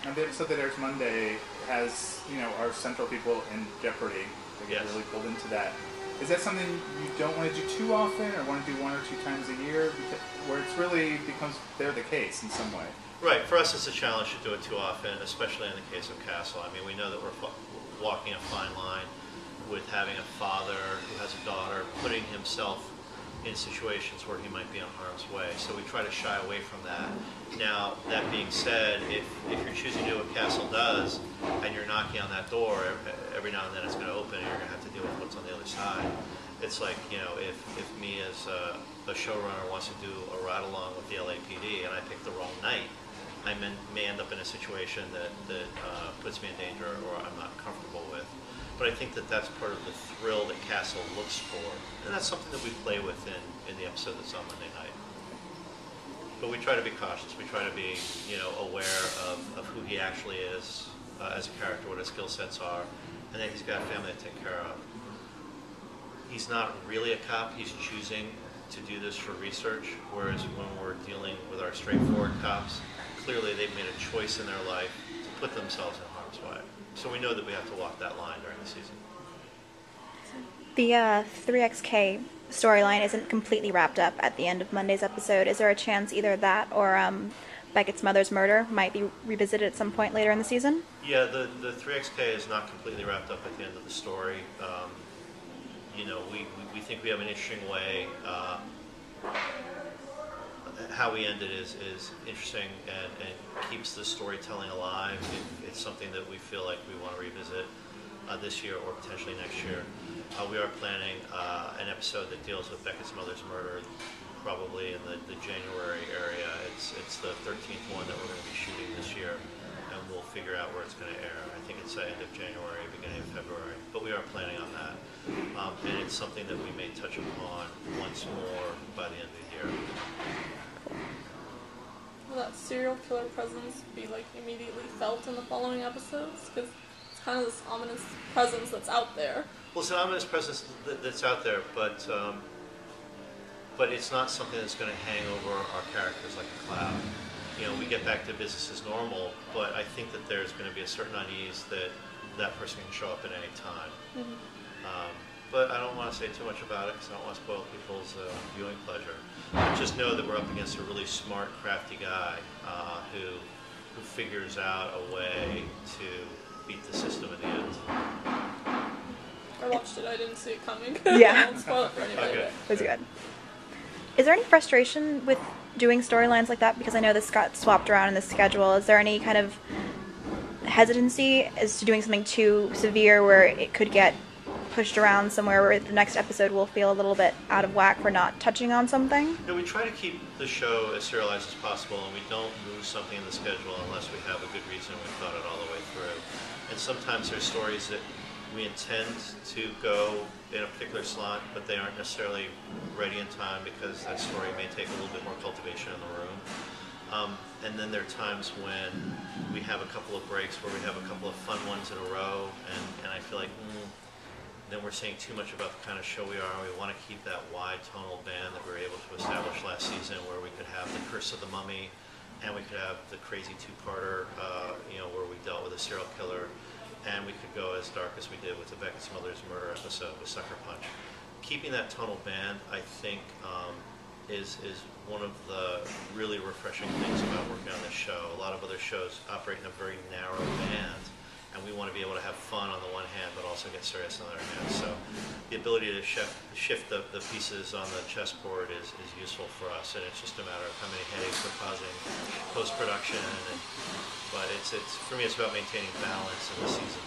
And the episode that airs Monday has, our central people in jeopardy. They get really pulled into that. Is that something you don't want to do too often, or want to do 1 or 2 times a year, where it's really becomes they're the case in some way? Right. For us, it's a challenge to do it too often, especially in the case of Castle. I mean, we know that we're walking a fine line with having a father who has a daughter, putting himself in situations where he might be in harm's way. So we try to shy away from that. Now, that being said, if you're choosing to do what Castle does, and you're knocking on that door, every now and then it's going to open, and you're going to have to deal with what's on the other side. It's like, if me as a showrunner wants to do a ride-along with the LAPD, and I pick the wrong night, I may end up in a situation that puts me in danger or I'm not comfortable with. But I think that that's part of the thrill that Castle looks for. And that's something that we play with in the episode that's on Monday night. But we try to be cautious. We try to be, aware of who he actually is as a character, what his skill sets are, and that he's got a family to take care of. He's not really a cop. He's choosing to do this for research, whereas when we're dealing with our straightforward cops, clearly they've made a choice in their life to put themselves in harm's way. So we know that we have to walk that line during the season. The 3XK storyline isn't completely wrapped up at the end of Monday's episode. Is there a chance either that or Beckett's mother's murder might be revisited at some point later in the season? Yeah, the 3XK is not completely wrapped up at the end of the story. We think we have an interesting way. How we end it is interesting and keeps the storytelling alive. It's something that we feel like we want to revisit this year or potentially next year. We are planning an episode that deals with Beckett's mother's murder, probably in the January area. It's the 13th one that we're going to be shooting this year, and we'll figure out where it's going to air. I think it's the end of January, beginning of February, but we are planning on that. And it's something that we may touch upon once more by the end of the year. Will that serial killer presence be immediately felt in the following episodes? Because it's kind of this ominous presence that's out there. Well, it's an ominous presence that's out there, but it's not something that's going to hang over our characters like a cloud. We get back to business as normal, but I think that there's going to be a certain unease that person can show up at any time. Mm-hmm. But I don't want to say too much about it because I don't want to spoil people's viewing pleasure. But just know that we're up against a really smart, crafty guy who figures out a way to beat the system in the end. I watched it. I didn't see it coming. Yeah. I won't spoil it for anybody. Okay. It was good. Is there any frustration with doing storylines like that? Because I know this got swapped around in the schedule. Is there any kind of hesitancy as to doing something too severe where it could get pushed around somewhere where the next episode will feel a little bit out of whack for not touching on something? No, we try to keep the show as serialized as possible, and we don't move something in the schedule unless we have a good reason and we've thought it all the way through. And sometimes there's stories that we intend to go in a particular slot, but they aren't necessarily ready in time because that story may take a little bit more cultivation in the room. And then there are times when we have a couple of breaks where we have a couple of fun ones in a row, and I feel like then we're saying too much about the kind of show we are, and we want to keep that wide tonal band that we were able to establish last season, where we could have The Curse of the Mummy, and we could have the crazy two-parter, where we dealt with a serial killer, and we could go as dark as we did with the Beckett's mother's murder episode with Sucker Punch. Keeping that tonal band, I think, is one of the really refreshing things about working on this show. A lot of other shows operate in a very narrow band, and we want to be able to have fun on the one hand, but also get serious on the other hand. So the ability to shift the pieces on the chessboard is useful for us, and it's just a matter of how many headaches we're causing post-production. But it's for me, it's about maintaining balance in the season.